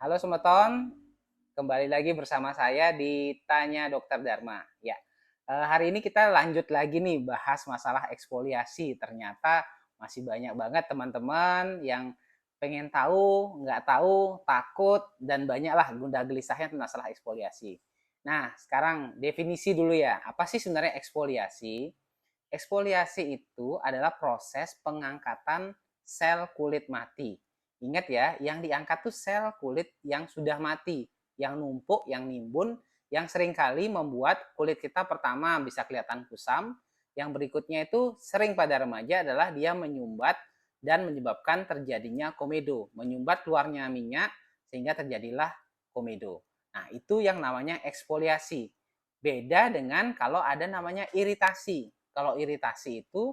Halo Sumeton, kembali lagi bersama saya di Tanya Dokter Dharma. Ya, hari ini kita lanjut lagi nih bahas masalah eksfoliasi. Ternyata masih banyak banget teman-teman yang pengen tahu, nggak tahu, takut, dan banyaklah gundah gelisahnya tentang masalah eksfoliasi. Nah, sekarang definisi dulu ya. Apa sih sebenarnya eksfoliasi? Eksfoliasi itu adalah proses pengangkatan sel kulit mati. Ingat ya, yang diangkat tuh sel kulit yang sudah mati, yang numpuk, yang nimbun, yang seringkali membuat kulit kita pertama bisa kelihatan kusam, yang berikutnya itu sering pada remaja adalah dia menyumbat dan menyebabkan terjadinya komedo, menyumbat keluarnya minyak sehingga terjadilah komedo. Nah, itu yang namanya eksfoliasi. Beda dengan kalau ada namanya iritasi. Kalau iritasi itu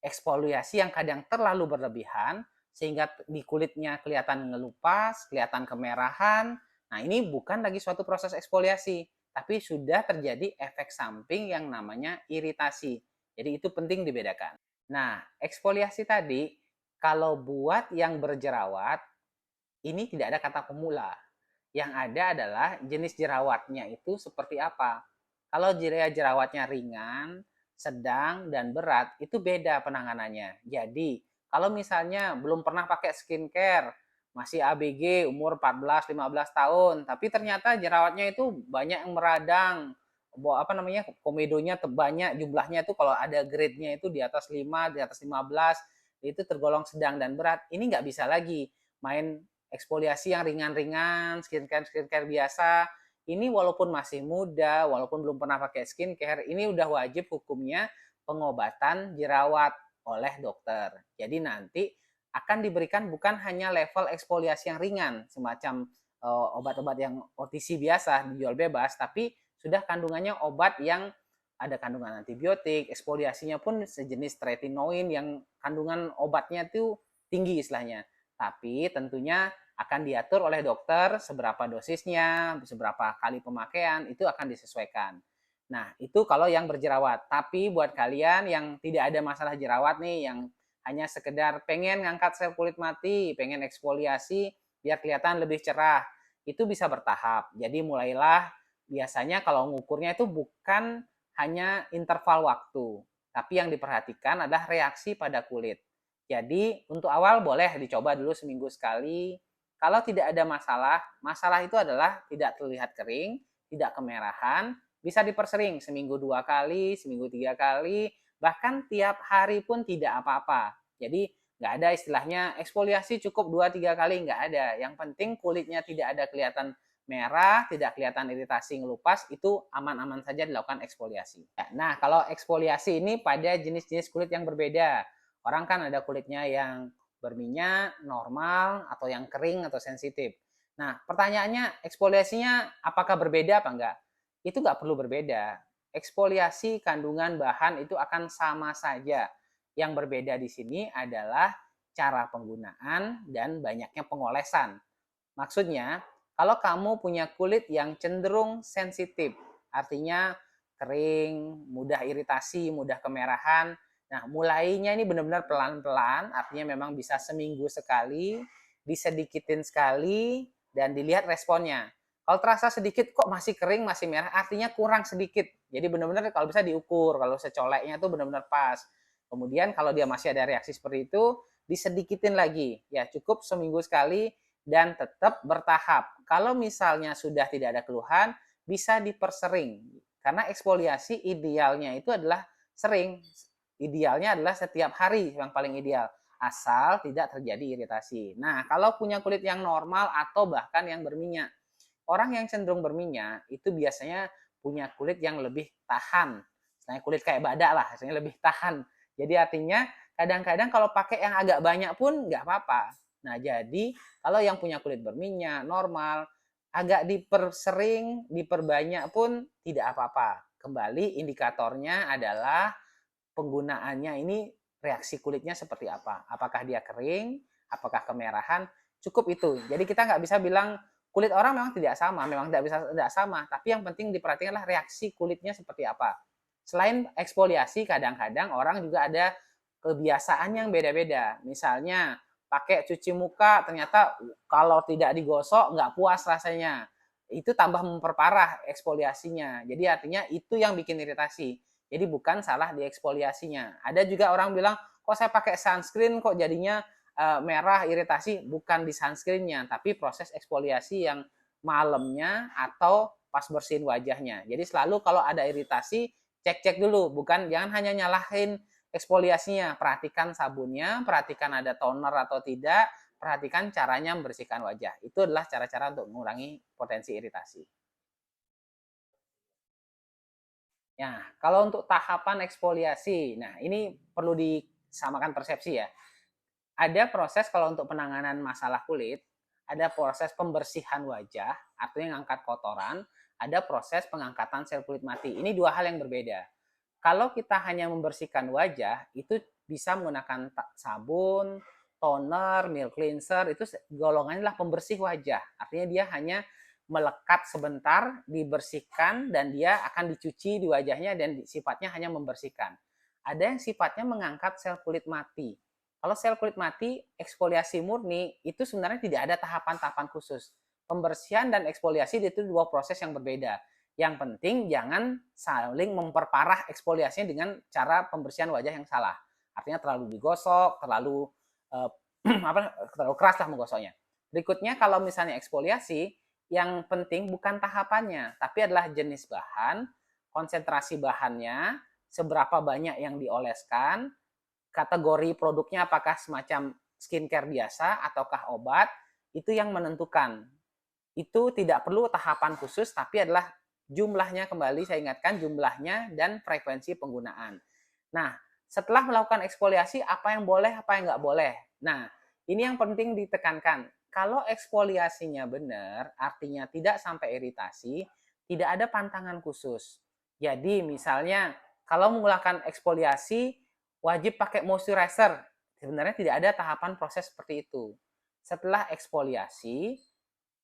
eksfoliasi yang kadang terlalu berlebihan sehingga di kulitnya kelihatan ngelupas, kelihatan kemerahan. Nah, ini bukan lagi suatu proses eksfoliasi, tapi sudah terjadi efek samping yang namanya iritasi. Jadi itu penting dibedakan. Nah, eksfoliasi tadi kalau buat yang berjerawat ini tidak ada kata pemula. Yang ada adalah jenis jerawatnya itu seperti apa. Kalau jerawatnya ringan, sedang, dan berat, itu beda penanganannya. Jadi, kalau misalnya belum pernah pakai skincare, masih ABG, umur 14-15 tahun, tapi ternyata jerawatnya itu banyak yang meradang, komedonya banyak, jumlahnya itu kalau ada grade-nya itu di atas 5, di atas 15, itu tergolong sedang dan berat. Ini nggak bisa lagi main eksfoliasi yang ringan-ringan, skincare biasa. Ini walaupun masih muda, walaupun belum pernah pakai skincare, ini udah wajib hukumnya pengobatan jerawat oleh dokter. Jadi nanti akan diberikan bukan hanya level eksfoliasi yang ringan, semacam obat-obat yang OTC biasa dijual bebas, tapi sudah kandungannya obat yang ada kandungan antibiotik, eksfoliasinya pun sejenis tretinoin yang kandungan obatnya itu tinggi istilahnya. Tapi tentunya akan diatur oleh dokter seberapa dosisnya, seberapa kali pemakaian, itu akan disesuaikan. Nah, itu kalau yang berjerawat. Tapi buat kalian yang tidak ada masalah jerawat nih, yang hanya sekedar pengen ngangkat sel kulit mati, pengen eksfoliasi biar kelihatan lebih cerah, itu bisa bertahap. Jadi mulailah biasanya kalau ngukurnya itu bukan hanya interval waktu, tapi yang diperhatikan adalah reaksi pada kulit. Jadi untuk awal boleh dicoba dulu seminggu sekali. Kalau tidak ada masalah, masalah itu adalah tidak terlihat kering, tidak kemerahan, bisa dipersering seminggu 2 kali, seminggu 3 kali, bahkan tiap hari pun tidak apa-apa. Jadi nggak ada istilahnya eksfoliasi cukup 2-3 kali, nggak ada. Yang penting kulitnya tidak ada kelihatan merah, tidak kelihatan iritasi ngelupas, itu aman-aman saja dilakukan eksfoliasi. Nah, kalau eksfoliasi ini pada jenis-jenis kulit yang berbeda. Orang kan ada kulitnya yang berminyak, normal, atau yang kering atau sensitif. Nah, pertanyaannya eksfoliasinya apakah berbeda apa enggak? Itu enggak perlu berbeda. Eksfoliasi kandungan bahan itu akan sama saja. Yang berbeda di sini adalah cara penggunaan dan banyaknya pengolesan. Maksudnya, kalau kamu punya kulit yang cenderung sensitif, artinya kering, mudah iritasi, mudah kemerahan. Nah, mulainya ini benar-benar pelan-pelan, artinya memang bisa seminggu sekali, disedikitin sekali, dan dilihat responnya. Kalau terasa sedikit kok masih kering, masih merah, artinya kurang sedikit. Jadi benar-benar kalau bisa diukur, kalau secoleknya itu benar-benar pas. Kemudian kalau dia masih ada reaksi seperti itu, disedikitin lagi. Ya, cukup seminggu sekali dan tetap bertahap. Kalau misalnya sudah tidak ada keluhan, bisa dipersering. Karena eksfoliasi idealnya itu adalah sering. Idealnya adalah setiap hari yang paling ideal. Asal tidak terjadi iritasi. Nah, kalau punya kulit yang normal atau bahkan yang berminyak. Orang yang cenderung berminyak itu biasanya punya kulit yang lebih tahan. Misalnya kulit kayak badak lah, misalnya lebih tahan. Jadi artinya kadang-kadang kalau pakai yang agak banyak pun nggak apa-apa. Nah, jadi kalau yang punya kulit berminyak, normal, agak dipersering, diperbanyak pun tidak apa-apa. Kembali indikatornya adalah penggunaannya ini reaksi kulitnya seperti apa. Apakah dia kering, apakah kemerahan, cukup itu. Jadi kita nggak bisa bilang kulit orang memang tidak sama, memang tidak sama. Tapi yang penting diperhatikanlah reaksi kulitnya seperti apa. Selain eksfoliasi, kadang-kadang orang juga ada kebiasaan yang beda-beda. Misalnya pakai cuci muka, ternyata kalau tidak digosok nggak puas rasanya. Itu tambah memperparah eksfoliasinya. Jadi artinya itu yang bikin iritasi. Jadi bukan salah di eksfoliasinya. Ada juga orang bilang, kok saya pakai sunscreen kok jadinya merah iritasi. Bukan di sunscreennya, tapi proses eksfoliasi yang malamnya atau pas bersihin wajahnya. Jadi selalu kalau ada iritasi, cek-cek dulu. Bukan, jangan hanya nyalahin eksfoliasinya, perhatikan sabunnya, perhatikan ada toner atau tidak, perhatikan caranya membersihkan wajah. Itu adalah cara-cara untuk mengurangi potensi iritasi. Ya, kalau untuk tahapan eksfoliasi, nah ini perlu disamakan persepsi ya. Ada proses kalau untuk penanganan masalah kulit, ada proses pembersihan wajah, artinya mengangkat kotoran, ada proses pengangkatan sel kulit mati. Ini dua hal yang berbeda. Kalau kita hanya membersihkan wajah, itu bisa menggunakan sabun, toner, milk cleanser, itu golongannya adalah pembersih wajah. Artinya dia hanya melekat sebentar, dibersihkan, dan dia akan dicuci di wajahnya, dan sifatnya hanya membersihkan. Ada yang sifatnya mengangkat sel kulit mati. Kalau sel kulit mati, eksfoliasi murni, itu sebenarnya tidak ada tahapan-tahapan khusus. Pembersihan dan eksfoliasi itu dua proses yang berbeda. Yang penting jangan saling memperparah eksfoliasinya dengan cara pembersihan wajah yang salah. Artinya terlalu digosok, terlalu terlalu keras lah menggosoknya. Berikutnya kalau misalnya eksfoliasi, yang penting bukan tahapannya, tapi adalah jenis bahan, konsentrasi bahannya, seberapa banyak yang dioleskan, kategori produknya apakah semacam skincare biasa ataukah obat, itu yang menentukan. Itu tidak perlu tahapan khusus, tapi adalah jumlahnya, kembali saya ingatkan jumlahnya dan frekuensi penggunaan. Nah, setelah melakukan eksfoliasi, apa yang boleh, apa yang nggak boleh. Nah, ini yang penting ditekankan. Kalau eksfoliasinya benar, artinya tidak sampai iritasi, tidak ada pantangan khusus. Jadi misalnya kalau melakukan eksfoliasi, wajib pakai moisturizer. Sebenarnya tidak ada tahapan proses seperti itu. Setelah eksfoliasi,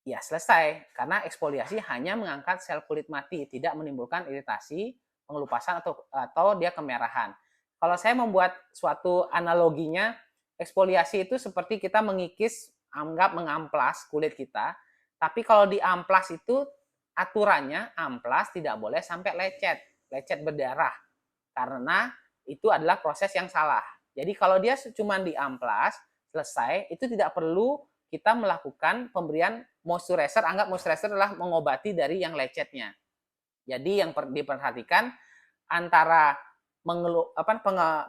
ya selesai. Karena eksfoliasi hanya mengangkat sel kulit mati, tidak menimbulkan iritasi, pengelupasan atau dia kemerahan. Kalau saya membuat suatu analoginya, eksfoliasi itu seperti kita mengikis, anggap mengamplas kulit kita. Tapi kalau di amplas itu aturannya amplas tidak boleh sampai lecet, lecet berdarah. Karena itu adalah proses yang salah. Jadi kalau dia cuma di amplas, selesai, itu tidak perlu kita melakukan pemberian moisturizer. Anggap moisturizer adalah mengobati dari yang lecetnya. Jadi yang diperhatikan antara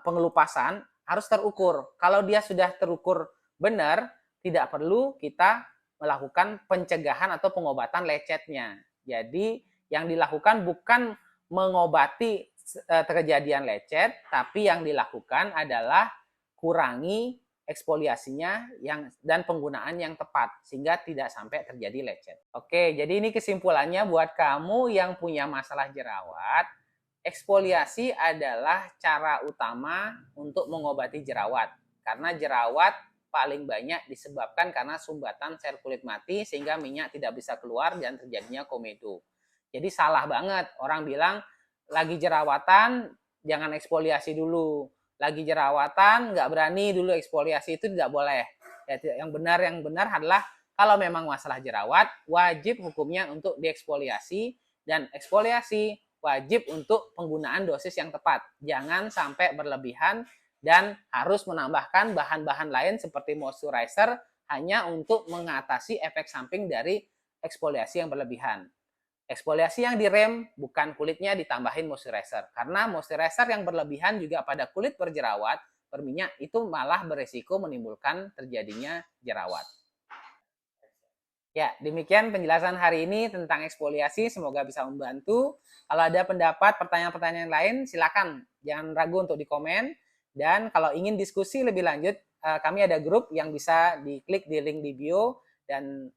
pengelupasan harus terukur. Kalau dia sudah terukur benar, tidak perlu kita melakukan pencegahan atau pengobatan lecetnya. Jadi yang dilakukan bukan mengobati kejadian lecet, tapi yang dilakukan adalah kurangi eksfoliasinya dan penggunaan yang tepat sehingga tidak sampai terjadi lecet. Oke, jadi ini kesimpulannya buat kamu yang punya masalah jerawat. Eksfoliasi adalah cara utama untuk mengobati jerawat. Karena jerawat paling banyak disebabkan karena sumbatan sel kulit mati sehingga minyak tidak bisa keluar dan terjadinya komedo. Jadi salah banget orang bilang lagi jerawatan jangan eksfoliasi dulu. Lagi jerawatan nggak berani dulu eksfoliasi, itu tidak boleh. Yang benar adalah kalau memang masalah jerawat wajib hukumnya untuk dieksfoliasi, dan eksfoliasi wajib untuk penggunaan dosis yang tepat. Jangan sampai berlebihan dan harus menambahkan bahan-bahan lain seperti moisturizer hanya untuk mengatasi efek samping dari eksfoliasi yang berlebihan. Eksfoliasi yang direm, bukan kulitnya ditambahin moisturizer. Karena moisturizer yang berlebihan juga pada kulit berjerawat, berminyak, itu malah beresiko menimbulkan terjadinya jerawat. Ya, demikian penjelasan hari ini tentang eksfoliasi. Semoga bisa membantu. Kalau ada pendapat, pertanyaan-pertanyaan lain, silakan. Jangan ragu untuk dikomen. Dan kalau ingin diskusi lebih lanjut, kami ada grup yang bisa diklik di link di bio. Dan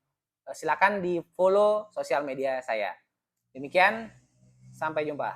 silakan di follow sosial media saya. Demikian, sampai jumpa.